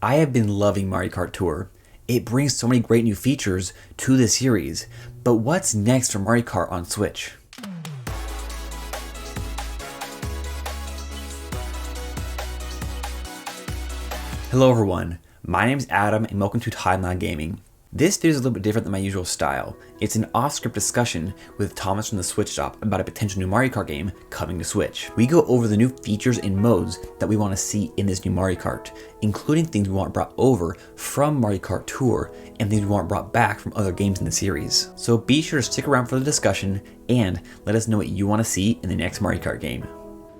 I have been loving Mario Kart Tour. It brings so many great new features to the series, but what's next for Mario Kart on Switch? Hello everyone, my name is Adam and welcome to TimeLag Gaming. This video is a little bit different than my usual style. It's an off-script discussion with Thomas from the Switch Shop about a potential new Mario Kart game coming to Switch. We go over the new features and modes that we want to see in this new Mario Kart, including things we want brought over from Mario Kart Tour and things we want brought back from other games in the series. So be sure to stick around for the discussion and let us know what you want to see in the next Mario Kart game.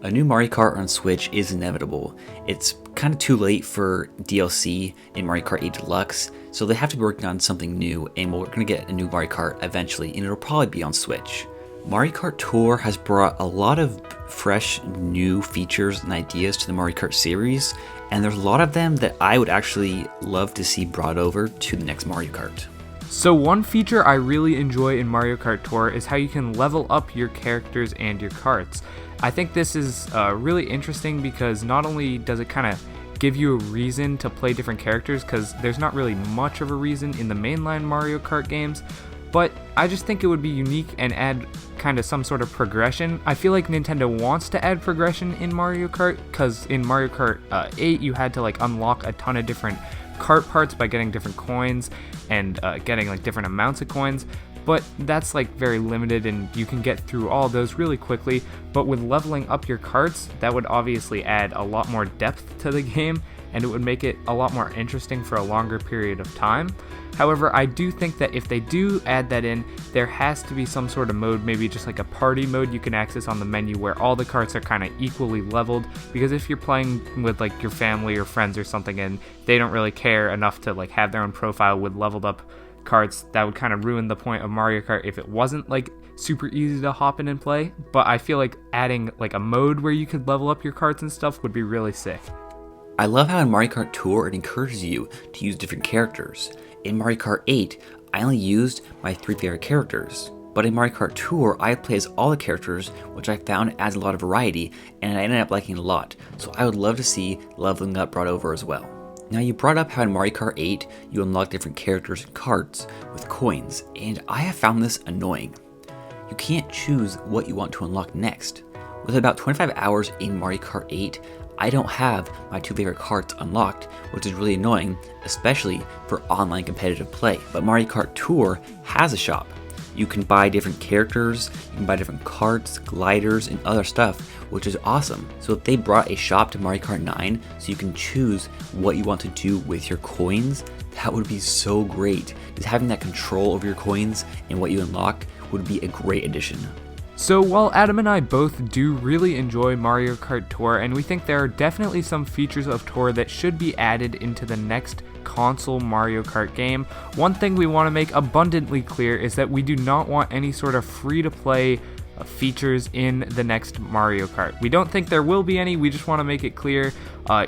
A new Mario Kart on Switch is inevitable. It's kind of too late for DLC in Mario Kart 8 Deluxe, so they have to be working on something new, and we're going to get a new Mario Kart eventually, and it'll probably be on Switch. Mario Kart Tour has brought a lot of fresh new features and ideas to the Mario Kart series, and there's a lot of them that I would actually love to see brought over to the next Mario Kart. So one feature I really enjoy in Mario Kart Tour is how you can level up your characters and your karts. I think this is really interesting because not only does it kind of give you a reason to play different characters, because there's not really much of a reason in the mainline Mario Kart games, but I just think it would be unique and add kind of some sort of progression. I feel like Nintendo wants to add progression in Mario Kart, because in Mario Kart 8 you had to unlock a ton of different kart parts by getting different coins and getting different amounts of coins, but that's very limited and you can get through all those really quickly. But with leveling up your karts, that would obviously add a lot more depth to the game and it would make it a lot more interesting for a longer period of time. However, I do think that if they do add that in, there has to be some sort of mode, maybe just a party mode you can access on the menu where all the karts are kind of equally leveled, because if you're playing with your family or friends or something and they don't really care enough to have their own profile with leveled up karts, that would kind of ruin the point of Mario Kart if it wasn't super easy to hop in and play. But I feel adding a mode where you could level up your karts and stuff would be really sick. I love how in Mario Kart Tour it encourages you to use different characters. In Mario Kart 8, I only used my 3 favorite characters, but in Mario Kart Tour, I play as all the characters, which I found adds a lot of variety, and I ended up liking it a lot, so I would love to see leveling up brought over as well. Now, you brought up how in Mario Kart 8, you unlock different characters and karts with coins, and I have found this annoying. You can't choose what you want to unlock next. With about 25 hours in Mario Kart 8, I don't have my 2 favorite karts unlocked, which is really annoying, especially for online competitive play. But Mario Kart Tour has a shop. You can buy different characters, you can buy different karts, gliders, and other stuff, which is awesome. So if they brought a shop to Mario Kart 9 so you can choose what you want to do with your coins, that would be so great. Just having that control over your coins and what you unlock would be a great addition. So while Adam and I both do really enjoy Mario Kart Tour, and we think there are definitely some features of Tour that should be added into the next console Mario Kart game, one thing we want to make abundantly clear is that we do not want any sort of free-to-play features in the next Mario Kart. We don't think there will be any, we just want to make it clear.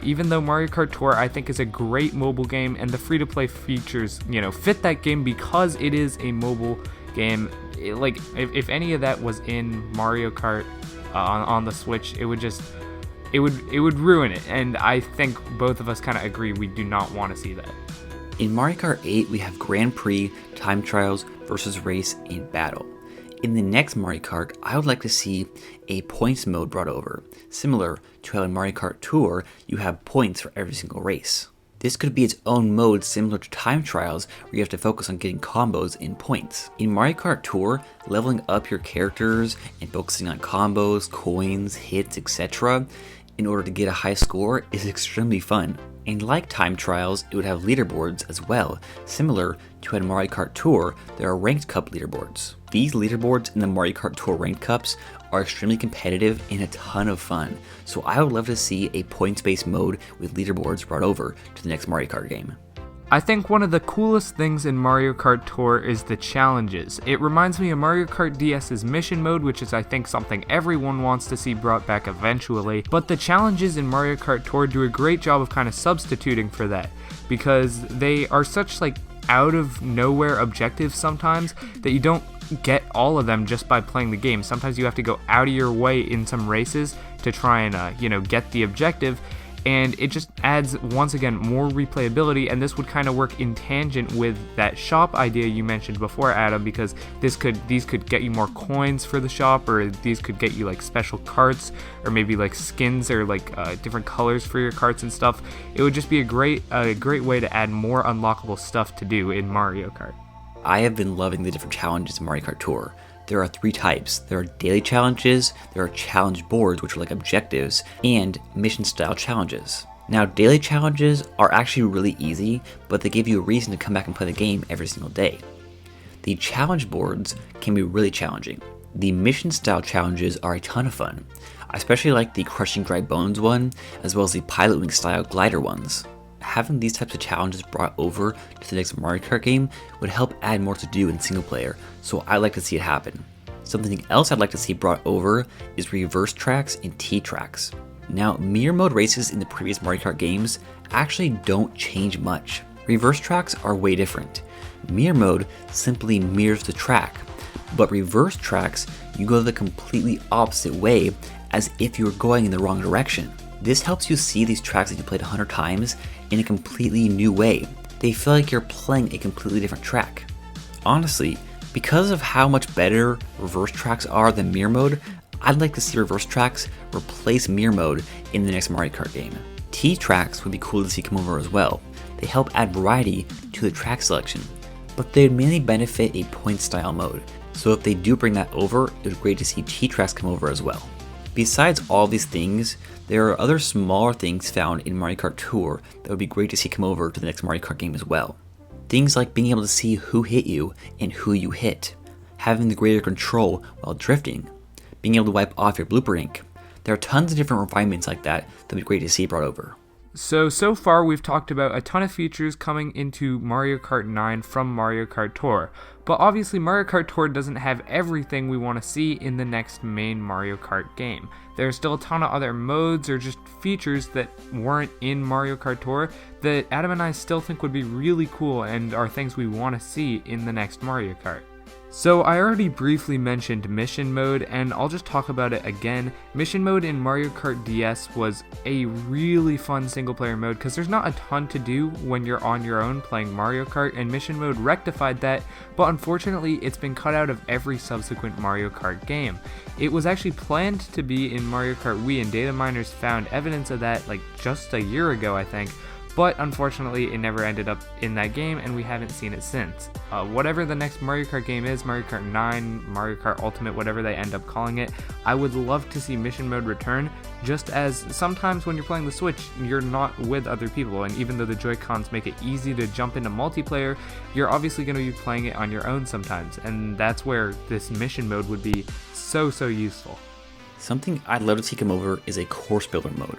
Even though Mario Kart Tour I think is a great mobile game and the free-to-play features, fit that game because it is a mobile game. If any of that was in Mario Kart on the Switch, it would ruin it, and I think both of us kind of agree we do not want to see that. In Mario Kart 8, we have Grand Prix, time trials versus race and battle. In the next Mario Kart, I would like to see a points mode brought over, similar to how in Mario Kart Tour you have points for every single race. This could be its own mode similar to time trials where you have to focus on getting combos in points. In Mario Kart Tour, leveling up your characters and focusing on combos, coins, hits, etc. in order to get a high score is extremely fun. And like time trials, it would have leaderboards as well, similar to how in Mario Kart Tour there are ranked cup leaderboards. These leaderboards in the Mario Kart Tour ranked cups are extremely competitive and a ton of fun, so I would love to see a points-based mode with leaderboards brought over to the next Mario Kart game. I think one of the coolest things in Mario Kart Tour is the challenges. It reminds me of Mario Kart DS's mission mode, which is I think something everyone wants to see brought back eventually, but the challenges in Mario Kart Tour do a great job of kind of substituting for that, because they are such out of nowhere objectives sometimes that you don't get all of them just by playing the game. Sometimes you have to go out of your way in some races to try and get the objective, and it just adds, once again, more replayability, and this would kind of work in tangent with that shop idea you mentioned before, Adam, because these could get you more coins for the shop, or these could get you like special carts, or maybe like skins, or like different colors for your carts and stuff. It would just be a great way to add more unlockable stuff to do in Mario Kart. I have been loving the different challenges in Mario Kart Tour. There are 3 types. There are daily challenges, there are challenge boards, which are like objectives, and mission-style challenges. Now, daily challenges are actually really easy, but they give you a reason to come back and play the game every single day. The challenge boards can be really challenging. The mission-style challenges are a ton of fun. I especially like the Crushing Dry Bones one, as well as the Pilot Wing style glider ones. Having these types of challenges brought over to the next Mario Kart game would help add more to do in single player, so I'd like to see it happen. Something else I'd like to see brought over is reverse tracks and T-tracks. Now, mirror mode races in the previous Mario Kart games actually don't change much. Reverse tracks are way different. Mirror mode simply mirrors the track, but reverse tracks, you go the completely opposite way as if you were going in the wrong direction. This helps you see these tracks that you played 100 times in a completely new way. They feel like you're playing a completely different track. Honestly, because of how much better reverse tracks are than mirror mode, I'd like to see reverse tracks replace mirror mode in the next Mario Kart game. T-tracks would be cool to see come over as well. They help add variety to the track selection, but they'd mainly benefit a point style mode. So if they do bring that over, it would be great to see T-tracks come over as well. Besides all these things, there are other smaller things found in Mario Kart Tour that would be great to see come over to the next Mario Kart game as well. Things like being able to see who hit you and who you hit, having the greater control while drifting, being able to wipe off your blooper ink. There are tons of different refinements like that that would be great to see brought over. So far we've talked about a ton of features coming into Mario Kart 9 from Mario Kart Tour, but obviously Mario Kart Tour doesn't have everything we want to see in the next main Mario Kart game. There's still a ton of other modes or just features that weren't in Mario Kart Tour that Adam and I still think would be really cool and are things we want to see in the next Mario Kart. So I already briefly mentioned Mission Mode, and I'll just talk about it again. Mission Mode in Mario Kart DS was a really fun single player mode because there's not a ton to do when you're on your own playing Mario Kart, and Mission Mode rectified that, but unfortunately it's been cut out of every subsequent Mario Kart game. It was actually planned to be in Mario Kart Wii, and data miners found evidence of that like just a year ago, I think. But unfortunately, it never ended up in that game, and we haven't seen it since. Whatever the next Mario Kart game is, Mario Kart 9, Mario Kart Ultimate, whatever they end up calling it, I would love to see Mission Mode return, just as sometimes when you're playing the Switch, you're not with other people, and even though the Joy-Cons make it easy to jump into multiplayer, you're obviously going to be playing it on your own sometimes, and that's where this Mission Mode would be so useful. Something I'd love to see come over is a course builder mode.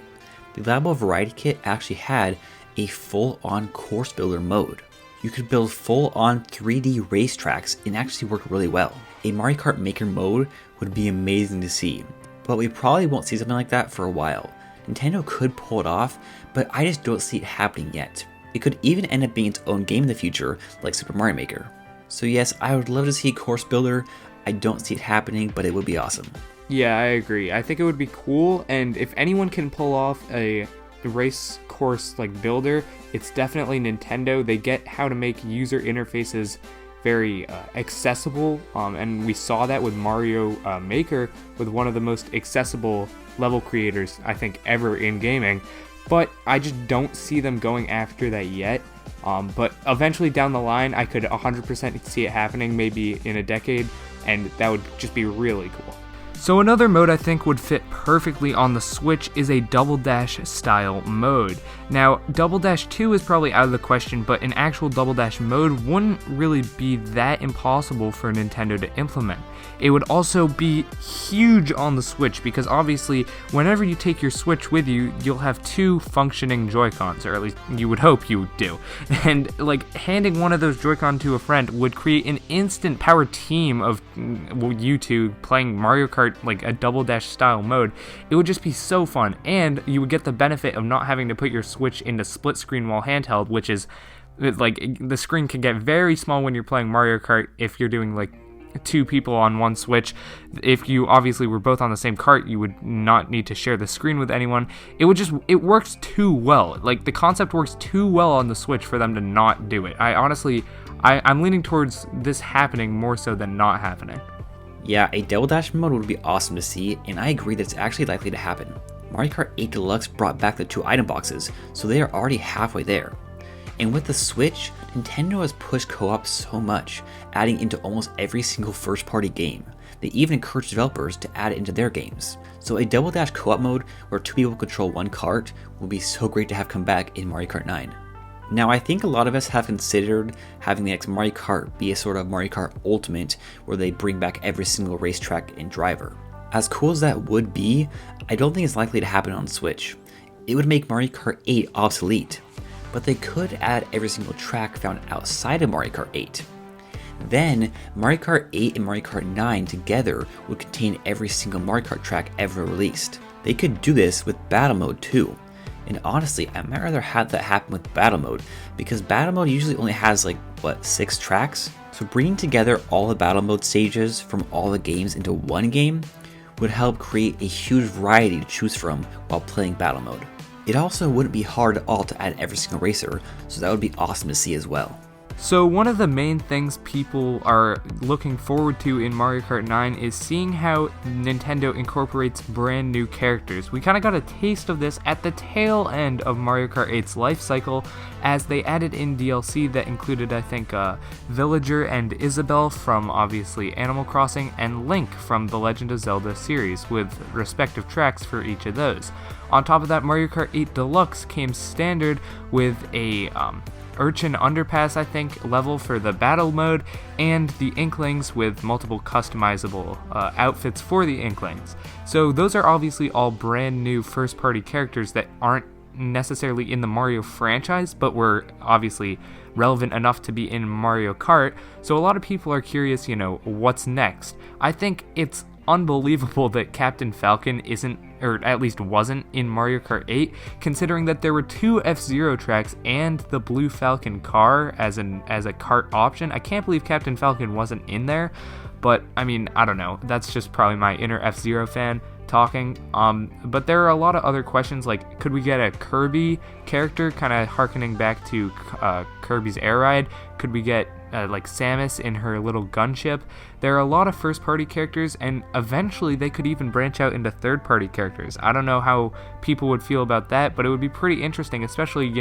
The Labo Variety Kit actually had a full-on course builder mode. You could build full-on 3D racetracks and actually work really well. A Mario Kart Maker mode would be amazing to see, but we probably won't see something like that for a while. Nintendo could pull it off, but I just don't see it happening yet. It could even end up being its own game in the future, like Super Mario Maker. So yes, I would love to see course builder. I don't see it happening, but it would be awesome. Yeah, I agree. I think it would be cool, and if anyone can pull off a race course like builder, it's definitely Nintendo. They get how to make user interfaces very accessible, and we saw that with Mario Maker, with one of the most accessible level creators I think ever in gaming, but I just don't see them going after that yet. But eventually down the line I could 100% see it happening, maybe in a decade, and that would just be really cool. So another mode I think would fit perfectly on the Switch is a Double Dash style mode. Now, Double Dash 2 is probably out of the question, but an actual Double Dash mode wouldn't really be that impossible for Nintendo to implement. It would also be huge on the Switch because obviously whenever you take your Switch with you, you'll have 2 functioning Joy-Cons, or at least you would hope you do. And like handing one of those Joy-Con to a friend would create an instant power team of you two playing Mario Kart like a Double Dash style mode. It would just be so fun, and you would get the benefit of not having to put your Switch into split screen while handheld, which is like the screen can get very small when you're playing Mario Kart if you're doing like two people on one Switch. If you obviously were both on the same cart, you would not need to share the screen with anyone. It works too well. Like, the concept works too well on the Switch for them to not do it. I'm leaning towards this happening more so than not happening. Yeah, a Double Dash mode would be awesome to see, and I agree that it's actually likely to happen. Mario Kart 8 Deluxe brought back the 2 item boxes, so they are already halfway there. And with the Switch, Nintendo has pushed co-op so much, adding into almost every single first-party game. They even encourage developers to add it into their games. So a Double Dash co-op mode where 2 people control one cart will be so great to have come back in Mario Kart 9. Now, I think a lot of us have considered having the next Mario Kart be a sort of Mario Kart Ultimate where they bring back every single racetrack and driver. As cool as that would be, I don't think it's likely to happen on Switch. It would make Mario Kart 8 obsolete, but they could add every single track found outside of Mario Kart 8. Then, Mario Kart 8 and Mario Kart 9 together would contain every single Mario Kart track ever released. They could do this with Battle Mode too. And honestly, I might rather have that happen with Battle Mode, because Battle Mode usually only has 6 tracks? So bringing together all the Battle Mode stages from all the games into one game would help create a huge variety to choose from while playing Battle Mode. It also wouldn't be hard at all to add every single racer, so that would be awesome to see as well. So one of the main things people are looking forward to in Mario Kart 9 is seeing how Nintendo incorporates brand new characters. We kind of got a taste of this at the tail end of Mario Kart 8's life cycle, as they added in DLC that included, I think, Villager and Isabelle from, obviously, Animal Crossing, and Link from the Legend of Zelda series, with respective tracks for each of those. On top of that, Mario Kart 8 Deluxe came standard with a Urchin Underpass, I think, level for the battle mode, and the Inklings with multiple customizable outfits for the Inklings. So those are obviously all brand new first-party characters that aren't necessarily in the Mario franchise, but were obviously relevant enough to be in Mario Kart. So a lot of people are curious, what's next? I think it's unbelievable that Captain Falcon isn't, or at least wasn't, in Mario Kart 8, considering that there were 2 F-Zero tracks and the Blue Falcon car as a kart option. I can't believe Captain Falcon wasn't in there, but I mean, I don't know. That's just probably my inner F-Zero fan talking. But there are a lot of other questions, like, could we get a Kirby character, kind of harkening back to Kirby's Air Ride? Could we get Samus in her little gunship? There are a lot of first-party characters, and eventually they could even branch out into third-party characters. I don't know how people would feel about that, but it would be pretty interesting, especially,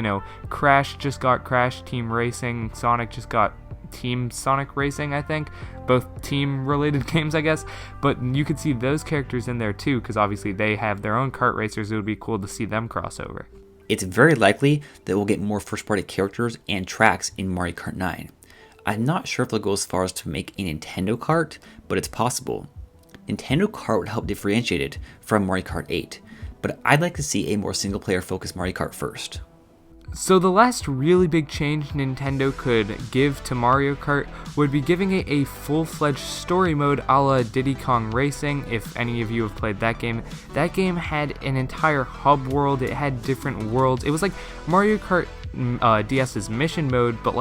Crash just got Crash Team Racing, Sonic just got Team Sonic Racing, I think. Both team-related games, I guess. But you could see those characters in there too, because obviously they have their own kart racers. It would be cool to see them cross over. It's very likely that we'll get more first-party characters and tracks in Mario Kart 9. I'm not sure if they'll go as far as to make a Nintendo Kart, but it's possible. Nintendo Kart would help differentiate it from Mario Kart 8, but I'd like to see a more single-player focused Mario Kart first. So the last really big change Nintendo could give to Mario Kart would be giving it a full-fledged story mode a la Diddy Kong Racing. If any of you have played that game had an entire hub world. It had different worlds. It was like Mario Kart DS's mission mode, but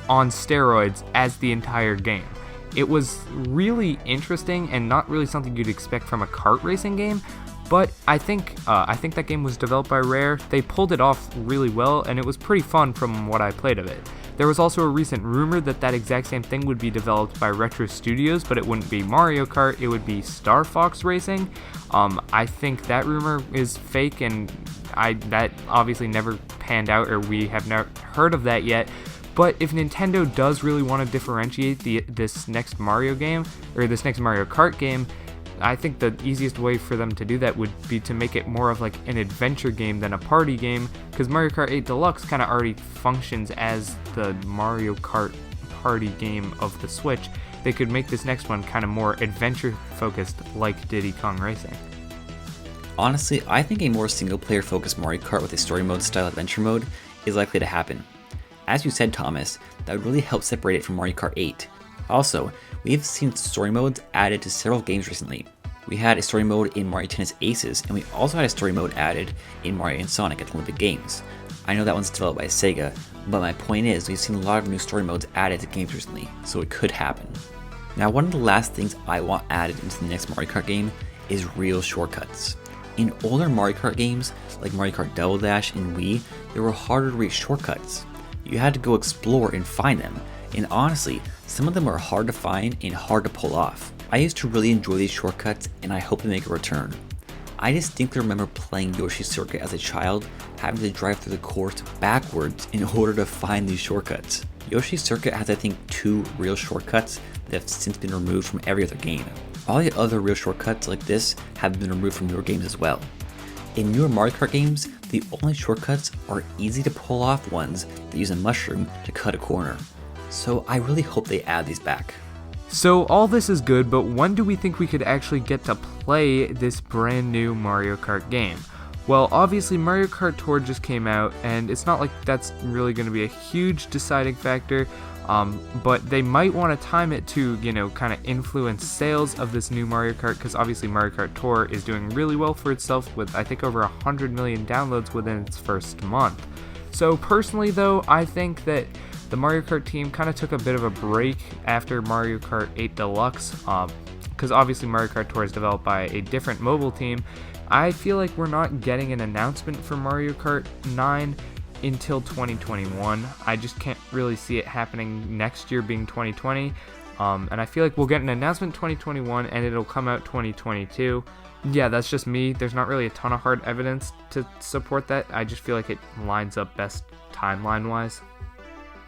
on steroids as the entire game. It was really interesting and not really something you'd expect from a kart racing game. But I think that game was developed by Rare. They pulled it off really well, and it was pretty fun from what I played of it. There was also a recent rumor that exact same thing would be developed by Retro Studios, but it wouldn't be Mario Kart, it would be Star Fox Racing. I think that rumor is fake, and that obviously never panned out, or we have not heard of that yet. But if Nintendo does really want to differentiate this next Mario game, or this next Mario Kart game, I think the easiest way for them to do that would be to make it more of an adventure game than a party game, because Mario Kart 8 Deluxe kind of already functions as the Mario Kart party game of the Switch. They could make this next one kind of more adventure focused, like Diddy Kong Racing. Honestly, I think a more single-player focused Mario Kart with a story mode style adventure mode is likely to happen. As you said, Thomas, that would really help separate it from Mario Kart 8. Also, we've seen story modes added to several games recently. We had a story mode in Mario Tennis Aces, and we also had a story mode added in Mario and Sonic at the Olympic Games. I know that one's developed by Sega, but my point is we've seen a lot of new story modes added to games recently, so it could happen. Now, one of the last things I want added into the next Mario Kart game is real shortcuts. In older Mario Kart games, like Mario Kart Double Dash and Wii, there were harder to reach shortcuts. You had to go explore and find them, and honestly, some of them are hard to find and hard to pull off. I used to really enjoy these shortcuts, and I hope they make a return. I distinctly remember playing Yoshi's Circuit as a child, having to drive through the course backwards in order to find these shortcuts. Yoshi's Circuit has, I think, 2 real shortcuts that have since been removed from every other game. All the other real shortcuts like this have been removed from newer games as well. In newer Mario Kart games, the only shortcuts are easy to pull off ones that use a mushroom to cut a corner. So I really hope they add these back. So all this is good, but when do we think we could actually get to play this brand new Mario Kart game? Well, obviously Mario Kart Tour just came out, and it's not like that's really going to be a huge deciding factor, but they might want to time it to, kind of influence sales of this new Mario Kart, because obviously Mario Kart Tour is doing really well for itself with, I think, over 100 million downloads within its first month. So personally though, I think that the Mario Kart team kind of took a bit of a break after Mario Kart 8 Deluxe, because obviously Mario Kart Tour is developed by a different mobile team. I feel like we're not getting an announcement for Mario Kart 9 until 2021. I just can't really see it happening next year being 2020, and I feel like we'll get an announcement 2021 and it'll come out 2022. Yeah, that's just me. There's not really a ton of hard evidence to support that. I just feel like it lines up best timeline-wise.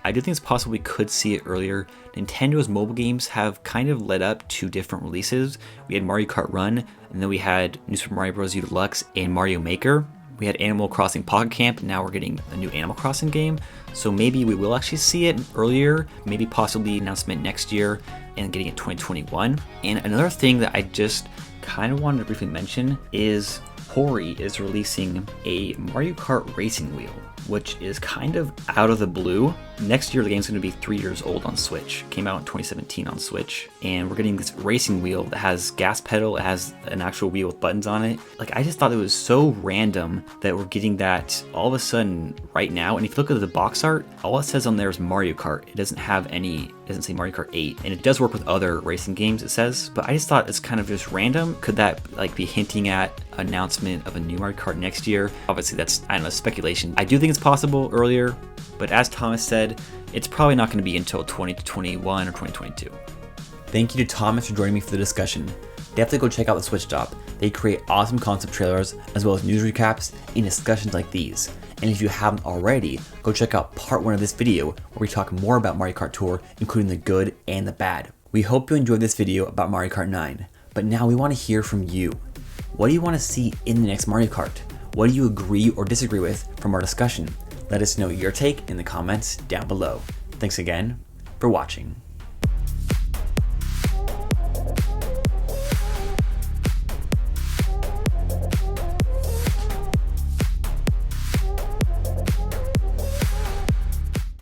I do think it's possible we could see it earlier. Nintendo's mobile games have kind of led up to different releases. We had Mario Kart Run, and then we had New Super Mario Bros. U Deluxe and Mario Maker. We had Animal Crossing Pocket Camp, now we're getting a new Animal Crossing game. So maybe we will actually see it earlier, maybe possibly announcement next year and getting it 2021. And another thing that I just kind of wanted to briefly mention is Hori is releasing a Mario Kart racing wheel, which is kind of out of the blue. Next year, the game's going to be 3 years old on Switch. Came out in 2017 on Switch. And we're getting this racing wheel that has gas pedal. It has an actual wheel with buttons on it. I just thought it was so random that we're getting that all of a sudden right now. And if you look at the box art, all it says on there is Mario Kart. It doesn't have any, it doesn't say Mario Kart 8. And it does work with other racing games, it says. But I just thought it's kind of just random. Could that be hinting at announcement of a new Mario Kart next year? Obviously, that's, I don't know, speculation. I do think it's possible earlier, but as Thomas said, it's probably not going to be until 2021 or 2022. Thank you to Thomas for joining me for the discussion. Definitely go check out the Switch Shop. They create awesome concept trailers as well as news recaps and discussions like these. And if you haven't already, go check out part 1 of this video where we talk more about Mario Kart Tour, including the good and the bad. We hope you enjoyed this video about Mario Kart 9, but now we want to hear from you. What do you want to see in the next Mario Kart? What do you agree or disagree with from our discussion? Let us know your take in the comments down below. Thanks again for watching.